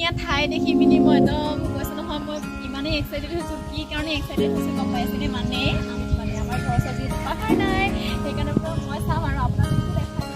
ধুনীয়া ঠাই দেখি পিনি মই একদম কৈছোঁ নহয় মই ইমানেই এক্সাইটেড হৈছোঁ কি কাৰণে এক্সাইটেড হৈছোঁ গম পাইছেনে মানে আমাৰ ঘৰৰ ওচৰত যিহেতু পাহাৰ নাই সেইকাৰণে মই চাম আৰু আপোনালোকে দেখাই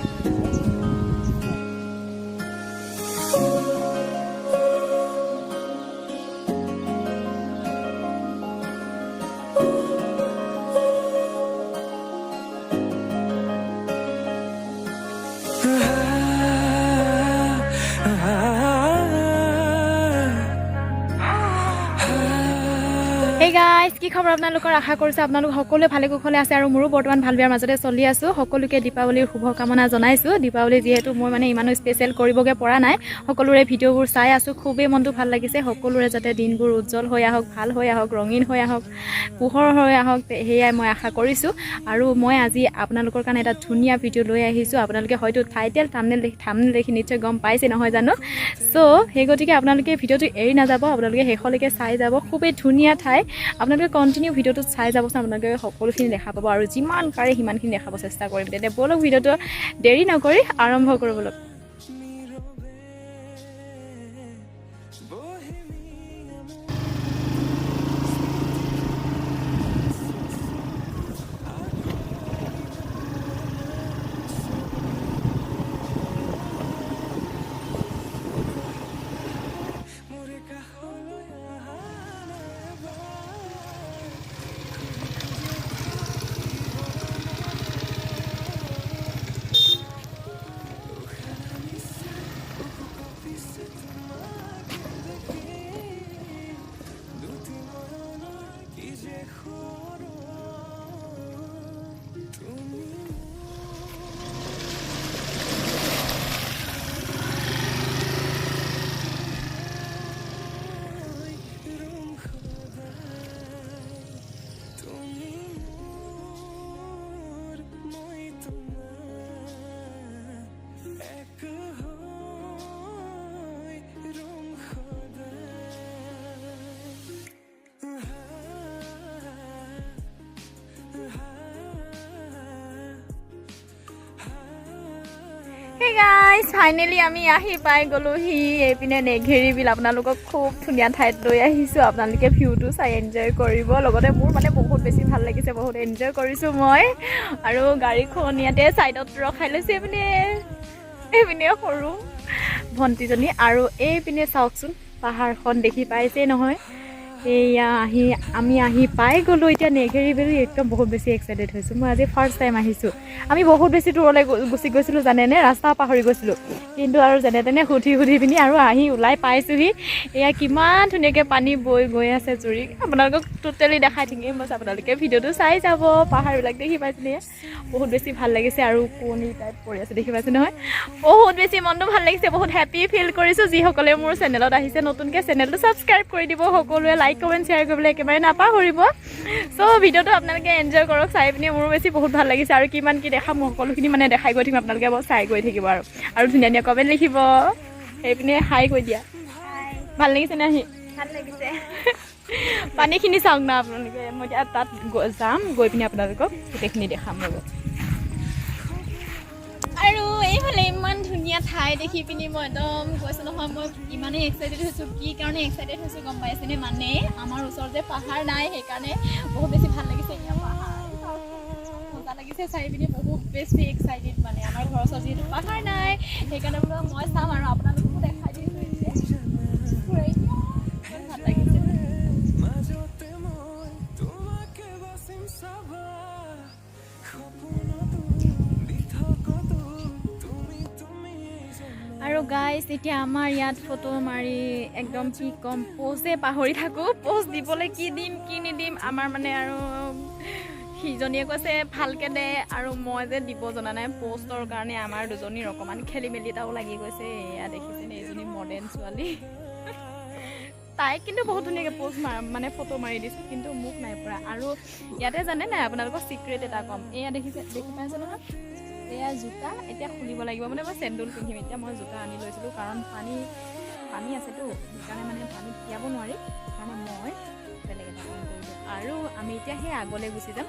Hey guys, কি খবৰ আপোনালোকৰ আশা কৰিছো আপোনালোক সকলোৱে ভালে কুশলে আছে আৰু মোৰো বৰ্তমান ভাল বিয়াৰ মাজতে চলি আছো সকলোকে দীপাৱলীৰ শুভকামনা জনাইছো দীপাৱলী যেহেতু মই মানে ইমানো স্পেশাল কৰিবগে পৰা নাই সকলোৰে ভিডিঅ'বোৰ চাই আছো খুবেই মনটো ভাল লাগিছে সকলোৰে যাতে দিনবোৰ উজ্জ্বল হৈ আহক ভাল হৈ আহক ৰঙীন হৈ আহক পোহৰ হৈ আহক হেয়াই মই আশা কৰিছো আৰু মই আজি আপোনালোকৰ কাৰণে এটা ধুনীয়া ভিডিঅ' লৈ আহিছো আপোনালোকে হয়তো টাইটেল থাম্বনেল দেখি নিশ্চয় গম পাইছে নহয় জানো সো সেই গতিকে আপোনালোকে ভিডিঅ'টো এৰি নাযাব আপোনালোকে শেষলৈকে চাই যাব খুবেই ধুনীয়া ঠাই আপোনালোকে কন্টিনিউ ভিডিঅ'টো চাই যাবচোন আপোনালোকে সকলোখিনি দেখা পাব আৰু যিমান পাৰে সিমানখিনি দেখাব চেষ্টা কৰিম তেতিয়া বলক ভিডিঅ'টো দেৰি নকৰি আৰম্ভ কৰোঁ বলক Hey guys, finally আমি আহি পাই গলো এইপিনে নেঘেৰি বিল আপোনালোকক খুব ধুনীয়া ঠাইত লৈ আহিছো আপোনালোকে ভিউটো চাই এনজয় কৰিব লগতে মোৰ মানে বহুত বেছি ভাল লাগিছে বহুত এনজয় কৰিছো মই আৰু গাড়ীখন ইয়াতে সাইডত ৰখাই লৈছে এইপিনে সৰু ভণ্টিজনী আৰু এইপিনে চাওকচোন পাহাৰখন দেখি পাইছে নহয় এয়া আমি আহি পাই গলো এতিয়া নেঘেৰি বিল একদম বহুত বেছি এক্সাইটেড হৈছো মই আজি ফাৰ্ষ্ট টাইম আহিছো আমি বহুত বেছি দূৰলৈ গুচি গৈছিলো জানেনে ৰাস্তা পাহৰি গৈছিলো কিন্তু আৰু যেনে তেনে সুধি পিনি আৰু আহি ওলাই পাইছোহি এয়া কিমান ধুনীয়াকৈ পানী বৈ গৈ আছে জুৰি আপোনালোকক টোটেলি দেখাই থাকিম বছ আপোনালোকে ভিডিঅ'টো চাই যাব পাহাৰবিলাক দেখি পাইছিলে বহুত বেছি ভাল লাগিছে আৰু কোনি টাইপ পৰি আছে দেখি পাইছে নহয় বহুত বেছি মনটো ভাল লাগিছে বহুত হেপী ফিল কৰিছো যিসকলে মোৰ চেনেলত আহিছে নতুনকৈ চেনেলটো ছাবস্ক্ৰাইব কৰি দিব সকলোৱে লাইক কমেণ্ট শ্বেয়াৰ কৰিবলৈ একেবাৰে নাপাহৰিব সো ভিডিঅ'টো আপোনালোকে এনজয় কৰক চাই পিনি মোৰ বেছি বহুত ভাল লাগিছে আৰু কিমান কি দেখাম সকলোখিনি মানে দেখাই গৈ থাকিম আপোনালোকে বহুত চাই গৈ থাকিব আৰু ধুনীয়া ধুনীয়া কমেণ্ট লিখিব সেইপিনে হাই কৈ দিয়া ভাল লাগিছে নে আহি ভাল লাগিছে পানীখিনি চাওক না আপোনালোকে মই এতিয়া তাত যাম গৈ পিনি আপোনালোকক গোটেইখিনি দেখাম ৰ'ব আৰু এইফালে ইমান ধুনীয়া ঠাই দেখি পিনি মই একদম কৈছোঁ নহয় মই ইমানেই এক্সাইটেড হৈছোঁ কি কাৰণে এক্সাইটেড হৈছোঁ গম পাইছেনে মানে আমাৰ ওচৰত যে পাহাৰ নাই সেইকাৰণে বহুত বেছি ভাল লাগিছে এতিয়া পাহাৰ মজা লাগিছে চাই পিনি বহুত বেছি এক্সাইটেড মানে আমাৰ ঘৰৰ ওচৰত যিহেতু পাহাৰ নাই সেইকাৰণে বোলো মই চাম আৰু আপোনালোককো দেখাই দিছোঁ ভাল লাগিছে আৰু গাইজ এতিয়া আমাৰ ইয়াত ফটো মাৰি একদম কি কম পোজে পাহৰি থাকোঁ পোজ দিবলৈ কি দিম কি নিদিম আমাৰ মানে আৰু সিজনীয়ে কৈছে ভালকৈ দে আৰু মই যে দিব জনা নাই পোষ্টৰ কাৰণে আমাৰ দুজনীৰ অকণমান খেলি মেলি এটাও লাগি গৈছে এয়া দেখিছেনে এইজনী মডাৰ্ণ ছোৱালী তাইক কিন্তু বহুত ধুনীয়াকৈ পোজ মানে ফটো মাৰি দিছোঁ কিন্তু মোক নাই পৰা আৰু ইয়াতে জানে নাই আপোনালোকৰ চিক্ৰেট এটা কম এয়া দেখি পাইছে নহয় এয়া জোতা এতিয়া খুলিব লাগিব মানে মই চেণ্ডেল পিন্ধিম এতিয়া মই জোতা আনি লৈছিলোঁ কাৰণ পানী আছেতো সেইকাৰণে মানে পানীত তিয়াব নোৱাৰি সেইকাৰণে মই বেলেগ এটা কাম কৰিলোঁ আৰু আমি এতিয়া সেই আগলৈ গুচি যাম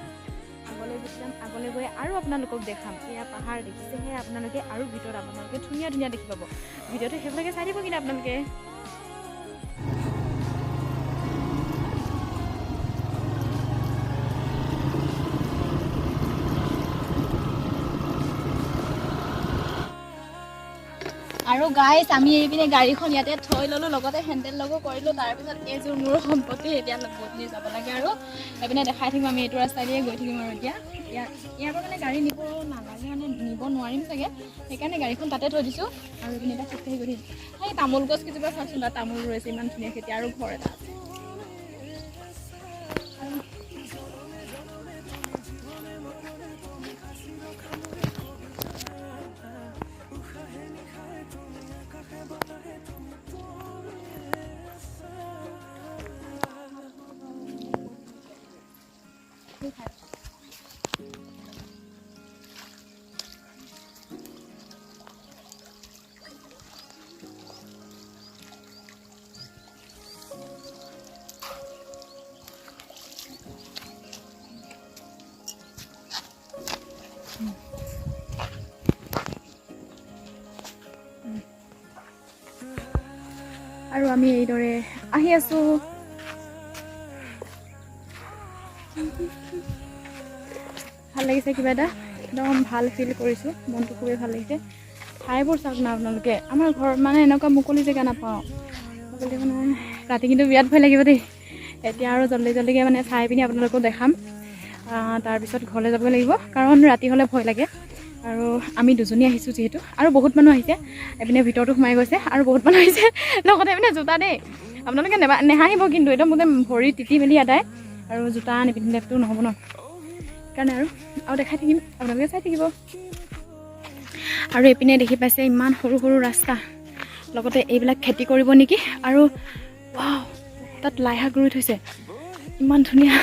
আগলৈ গৈ আৰু আপোনালোকক দেখাম এয়া পাহাৰ দেখিছে সেয়া আপোনালোকে আৰু ভিতৰত আপোনালোকে ধুনীয়া ধুনীয়া দেখি পাব ভিডিঅ'টো সেইবিলাকে চাই দিব কিন্তু আপোনালোকে আৰু গাইছ আমি এইপিনে গাড়ীখন ইয়াতে থৈ ল'লোঁ, লগতে হেণ্ডেল লগো কৰিলোঁ। তাৰপিছত এইযোৰ মোৰ সম্পত্তি এতিয়া বদলি যাব লাগে আৰু এইপিনে দেখাই থাকিম। আমি এইটো ৰাস্তা দিয়ে গৈ থাকিম আৰু এতিয়া ইয়াৰ পৰা মানে গাড়ী নিব নালাগে, মানে নিব নোৱাৰিম চাগে, সেইকাৰণে গাড়ীখন তাতে থৈ দিছোঁ। আৰু এইপিনে এটা খোজকাঢ়ি গৈ থাকিম। সেই তামোল গছ কেইজোপা চাওকচোন, তাত তামোল ৰৈছে ইমান ধুনীয়া খেতি, আৰু ঘৰ এটা আছে। আৰু আমি এইদৰে আহি আছোঁ। ভাল লাগিছে, কিবা এটা একদম ভাল ফিল কৰিছোঁ, মনটো খুবেই ভাল লাগিছে। ঠাইবোৰ চাওক না আপোনালোকে, আমাৰ ঘৰত মানে এনেকুৱা মুকলি জেগা নাপাওঁ। মুকলি মানে ৰাতি কিন্তু বিৰাট ভয় লাগিব দেই। এতিয়া আৰু জল্দিকৈ মানে চাই পিনি আপোনালোকক দেখাম। তাৰপিছত ঘৰলৈ যাব লাগিব, কাৰণ ৰাতি হ'লে ভয় লাগে। আৰু আমি দুজনী আহিছোঁ যিহেতু, আৰু বহুত মানুহ আহিছে। এইপিনে ভিতৰতো সোমাই গৈছে আৰু বহুত মানুহ আহিছে, লগতে এইপিনে জোতা দেই। আপোনালোকে নেহাঁহিব কিন্তু, একদম মানে ভৰি তিতি মেলি আদায়, আৰু জোতা নিপিন্ধিলেতো নহ'ব ন, সেইকাৰণে আৰু দেখাই থাকিম, আপোনালোকে চাই থাকিব। আৰু এইপিনে দেখি পাইছে ইমান সৰু সৰু ৰাস্তা, লগতে এইবিলাক খেতি কৰিব নেকি। আৰু তাত লাই শাক ৰুই থৈছে, ইমান ধুনীয়া।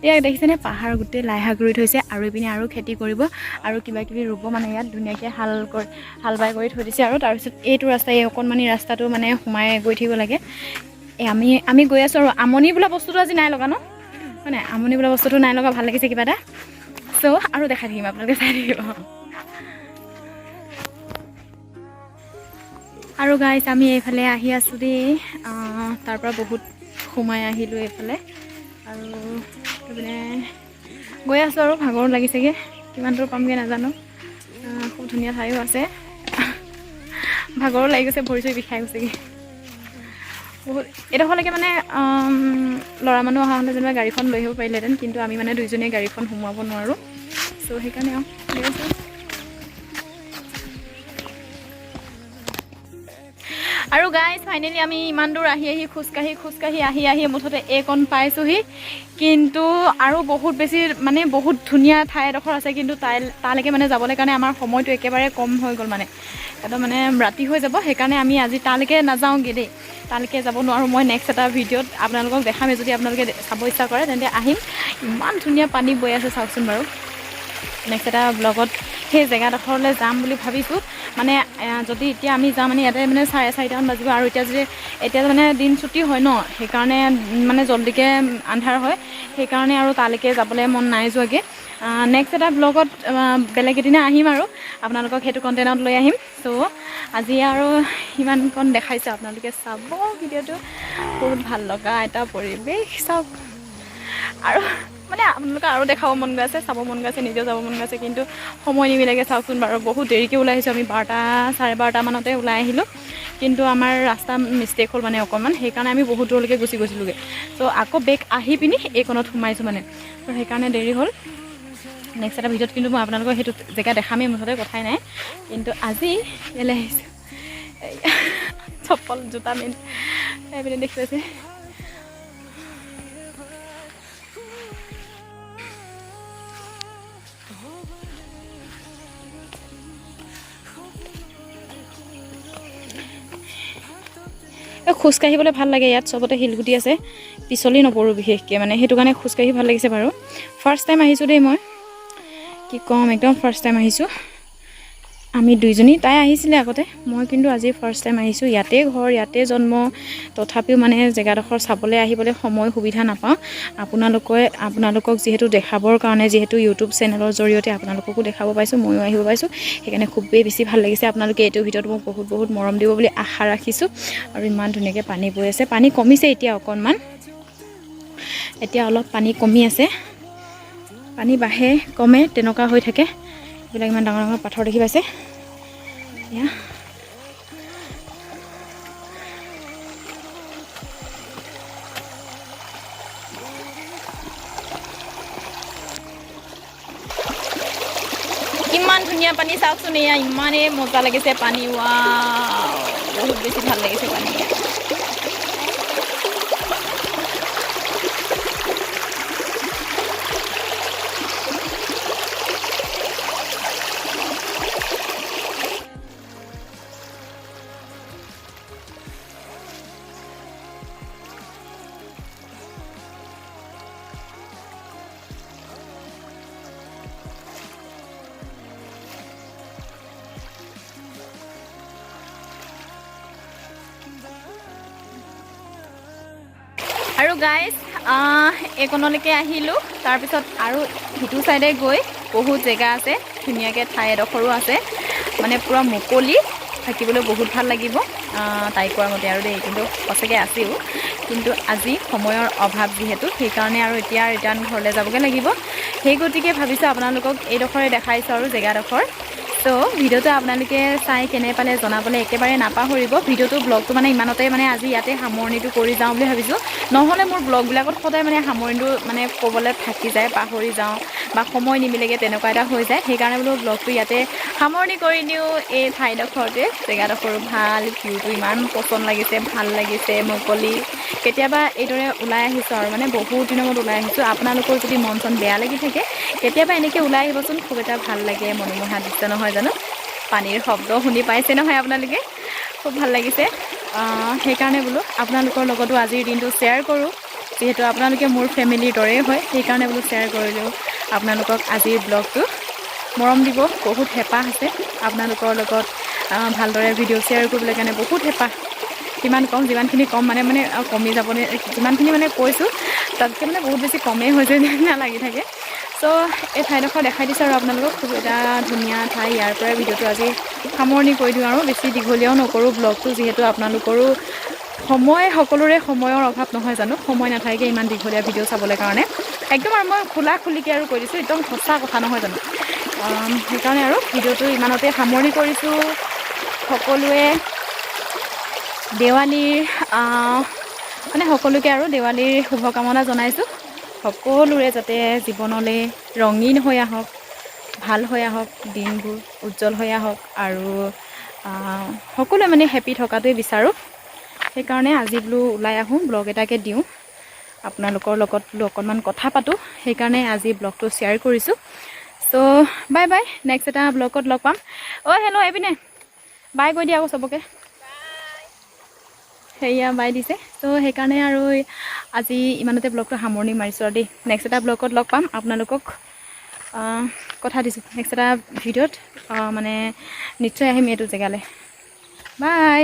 ইয়াক দেখিছেনে, পাহাৰ গোটেই লাই শাক ৰুই থৈছে। আৰু এইপিনে আৰু খেতি কৰিব আৰু কিবা কিবি ৰুব, মানে ইয়াত ধুনীয়াকৈ হাল বাই কৰি থৈ দিছে। আৰু তাৰপিছত এইটো ৰাস্তা, এই অকণমানি ৰাস্তাটো মানে সোমাই গৈ থাকিব লাগে। আমি গৈ আছোঁ। আৰু আমনি বোলা বস্তুটো আজি নাই লগা ন, মানে আমনি বোলা বস্তুটো নাই লগা, ভাল লাগিছে কিবা এটা। চ' আৰু দেখাই থাকিম, আপোনালোকে চাই থাকিব। আৰু গাইছ আমি এইফালে আহি আছোঁ দেই, তাৰ পৰা বহুত সোমাই আহিলোঁ এইফালে। আৰু মানে গৈ আছোঁ, আৰু ভাগৰো লাগিছেগৈ, কিমান দূৰ পামগৈ নাজানো। খুব ধুনীয়া ঠাইও আছে, ভাগৰো লাগি গৈছে, ভৰি চৰি বিষাই গৈছেগৈ বহুত। এইডোখৰলৈকে মানে ল'ৰা মানুহ অহা হ'লে যেনিবা গাড়ীখন লৈ আহিব পাৰিলেহেঁতেন, কিন্তু আমি মানে দুইজনীয়ে গাড়ীখন সোমোৱাব নোৱাৰোঁ। চ' সেইকাৰণে গৈ আছোঁ। আৰু গাইজ ফাইনেলি আমি ইমান দূৰ আহি খোজকাঢ়ি আহি মুঠতে এইকণ পাইছোঁহি। কিন্তু আৰু বহুত বেছি মানে বহুত ধুনীয়া ঠাই এডোখৰ আছে, কিন্তু তালৈকে মানে যাবলৈ কাৰণে আমাৰ সময়টো একেবাৰে কম হৈ গ'ল। মানে একদম মানে ৰাতি হৈ যাব, সেইকাৰণে আমি আজি তালৈকে নাযাওঁগৈ দেই, তালৈকে যাব নোৱাৰোঁ। মই নেক্সট এটা ভিডিঅ'ত আপোনালোকক দেখামেই, যদি আপোনালোকে চাব ইচ্ছা কৰে তেন্তে আহিম। ইমান ধুনীয়া পানী বৈ আছে চাওকচোন বাৰু। নেক্সট এটা ব্লগত সেই জেগাডোখৰলৈ যাম বুলি ভাবিছোঁ। মানে যদি এতিয়া আমি যাওঁ, মানে ইয়াতে মানে 4:30মান বাজিব। আৰু এতিয়া মানে দিন ছুটি হয় ন, সেইকাৰণে মানে জল্দিকৈ আন্ধাৰ হয়, সেইকাৰণে আৰু তালৈকে যাবলৈ মন নাই যোৱাগৈ। নেক্সট এটা ব্লগত বেলেগ এদিনা আহিম, আৰু আপোনালোকক সেইটো কণ্টেণ্টত লৈ আহিম। চ' আজি আৰু সিমানকণ দেখাইছোঁ, আপোনালোকে চাব ভিডিঅ'টো। বহুত ভাল লগা এটা পৰিৱেশ চাওক। আৰু মানে আপোনালোকে আৰু দেখাব মন গৈ আছে, চাব মন গৈ আছে, নিজেও যাব মন গৈ আছে, কিন্তু সময় নিমিলেগৈ চাওকচোন বাৰু। বহুত দেৰিকৈ ওলাই আহিছোঁ আমি, 12-12:30মানতে ওলাই আহিলোঁ। কিন্তু আমাৰ ৰাস্তা মিষ্টেক হ'ল মানে অকণমান, সেইকাৰণে আমি বহুত দূৰলৈকে গুচি গৈছিলোঁগৈ। চ' আকৌ বেক আহি পিনি এইকণত সোমাইছোঁ মানে, ত' সেইকাৰণে দেৰি হ'ল। নেক্সট এটা ভিডিঅ'ত কিন্তু মই আপোনালোকক সেইটো জেগা দেখামেই, মুঠতে কথাই নাই। কিন্তু আজি ইয়ালৈ আহিছোঁ, চপ্পল জোতা মেইন এইপিনে দেখি পাইছে। খোজকাঢ়িবলৈ ভাল লাগে, ইয়াত চবতে শিলগুটি আছে, পিছলি নপৰোঁ বিশেষকৈ, মানে সেইটো কাৰণে খোজকাঢ়ি ভাল লাগিছে বাৰু। ফাৰ্ষ্ট টাইম আহিছোঁ দেই, মই কি ক'ম, একদম ফাৰ্ষ্ট টাইম আহিছোঁ। আমি দুইজনী, তাই আহিছিলে আগতে, মই কিন্তু আজি ফাৰ্ষ্ট টাইম আহিছোঁ। ইয়াতে ঘৰ, ইয়াতে জন্ম, তথাপিও মানে জেগাডোখৰ চাবলৈ আহিবলৈ সময় সুবিধা নাপাওঁ। আপোনালোকক যিহেতু দেখাবৰ কাৰণে, যিহেতু ইউটিউব চেনেলৰ জৰিয়তে আপোনালোককো দেখাব পাইছোঁ, ময়ো আহিব পাইছোঁ, সেইকাৰণে খুবেই বেছি ভাল লাগিছে। আপোনালোকে এইটো ভিডিঅ'ত মোক বহুত মৰম দিব বুলি আশা ৰাখিছোঁ। আৰু ইমান ধুনীয়াকৈ পানী বৈ আছে, পানী কমিছে এতিয়া অকণমান, এতিয়া অলপ পানী কমি আছে। পানী বাঢ়ে কমে তেনেকুৱা হৈ থাকে। এইবিলাক ইমান ডাঙৰ ডাঙৰ পাথৰ দেখি পাইছে, এয়া কিমান ধুনীয়া পানী চাওকচোন এয়া ইমানেই মজা লাগিছে পানী ৱাও বহুত বেছি ভাল লাগিছে পানী আৰু গাইজ এইকণলৈকে আহিলোঁ তাৰপিছত আৰু সিটো চাইডে গৈ বহুত জেগা আছে ধুনীয়াকৈ ঠাই এডোখৰো আছে মানে পূৰা মুকলি থাকিবলৈ বহুত ভাল লাগিব তাই কোৱাৰ মতে আৰু দেই কিন্তু সঁচাকৈ আছেও কিন্তু আজি সময়ৰ অভাৱ যিহেতু সেইকাৰণে আৰু এতিয়া ৰিটাৰ্ণ ঘৰলৈ যাবগৈ লাগিব সেই গতিকে ভাবিছোঁ আপোনালোকক এইডোখৰে দেখাইছোঁ আৰু জেগাডোখৰ তো ভিডিওটো আপোনালোকে চাই কেনে পালে জনাবলৈ একেবাৰে নাপাহৰিব ভিডিওটো ব্লগটো মানে ইমানতে মানে আজি ইয়াতে সামৰণিটো কৰি যাওঁ বুলি ভাবিছোঁ নহ'লে মোৰ ব্লগবিলাকত সদায় মানে সামৰণিটো মানে ক'বলৈ থাকি যায় পাহৰি যাওঁ বা সময় নিমিলেগৈ তেনেকুৱা এটা হৈ যায় সেইকাৰণে বোলো ব্লগটো ইয়াতে সামৰণি কৰি দিওঁ এই ঠাইডোখৰতে জেগাডোখৰো ভাল ভিউটো ইমান পচন্দ লাগিছে ভাল লাগিছে মুকলি কেতিয়াবা এইদৰে ওলাই আহিছোঁ আৰু মানে বহুত দিনৰ মূৰত ওলাই আহিছোঁ আপোনালোকৰ যদি মন চন বেয়া লাগি থাকে কেতিয়াবা এনেকৈ ওলাই আহিবচোন খুব এটা ভাল লাগে মনোমোহা দৃশ্য নহয় জানো পানীৰ শব্দ শুনি পাইছে নহয় আপোনালোকে খুব ভাল লাগিছে সেইকাৰণে বোলো আপোনালোকৰ লগতো আজিৰ দিনটো শ্বেয়াৰ কৰোঁ যিহেতু আপোনালোকে মোৰ ফেমিলিৰ দৰেই হয় সেইকাৰণে বোলো শ্বেয়াৰ কৰিলোঁ আপোনালোকক আজিৰ ব্লগটো মৰম দিব বহুত হেঁপাহ আছে আপোনালোকৰ লগত ভালদৰে ভিডিঅ' শ্বেয়াৰ কৰিবলৈ কাৰণে বহুত হেঁপাহ কিমান কম যিমানখিনি কম মানে কমি যাবলৈ যিমানখিনি মানে কৈছোঁ তাতকৈ মানে বহুত বেছি কমেই হৈছে যেন লাগি থাকে চ' এই ঠাইডোখৰ দেখাই দিছোঁ আৰু আপোনালোকক খুব এটা ধুনীয়া ঠাই ইয়াৰ পৰাই ভিডিঅ'টো আজি সামৰণি কৰি দিওঁ আৰু বেছি দীঘলীয়াও নকৰোঁ ব্লগটো যিহেতু আপোনালোকৰো সময় সকলোৰে সময়ৰ অভাৱ নহয় জানো সময় নাথাকে ইমান দীঘলীয়া ভিডিঅ' চাবলৈ কাৰণে একদম আৰু মই খোলা খুলিকৈ আৰু কৈ দিছোঁ একদম সঁচা কথা নহয় জানো সেইকাৰণে আৰু ভিডিঅ'টো ইমানতে সামৰণি কৰিছোঁ সকলোৱে দেৱালীৰ মানে সকলোকে আৰু দেৱালীৰ শুভকামনা জনাইছোঁ সকলোৰে যাতে জীৱনলৈ ৰঙীন হৈ আহক ভাল হৈ আহক দিনবোৰ উজ্জ্বল হৈ আহক আৰু সকলোৱে মানে হেপী থকাটোৱে বিচাৰোঁ সেইকাৰণে আজি বোলো ওলাই আহোঁ ব্লগ এটাকে দিওঁ আপোনালোকৰ লগত বোলো অকণমান কথা পাতোঁ সেইকাৰণে আজি ব্লগটো শ্বেয়াৰ কৰিছোঁ চ' বাই বাই নেক্সট এটা ব্লগত লগ পাম হেল্ল' এইপিনে বাই কৈ দিয়া আকৌ চবকে সেয়া বাই দিছে ত' সেইকাৰণে আৰু আজি ইমানতে ব্লগটো সামৰণি মাৰিছোঁ আৰু দেই নেক্সট এটা ব্লগত লগ পাম আপোনালোকক কথা দিছোঁ নেক্সট এটা ভিডিঅ'ত মানে নিশ্চয় আহিম এইটো জেগালৈ বাই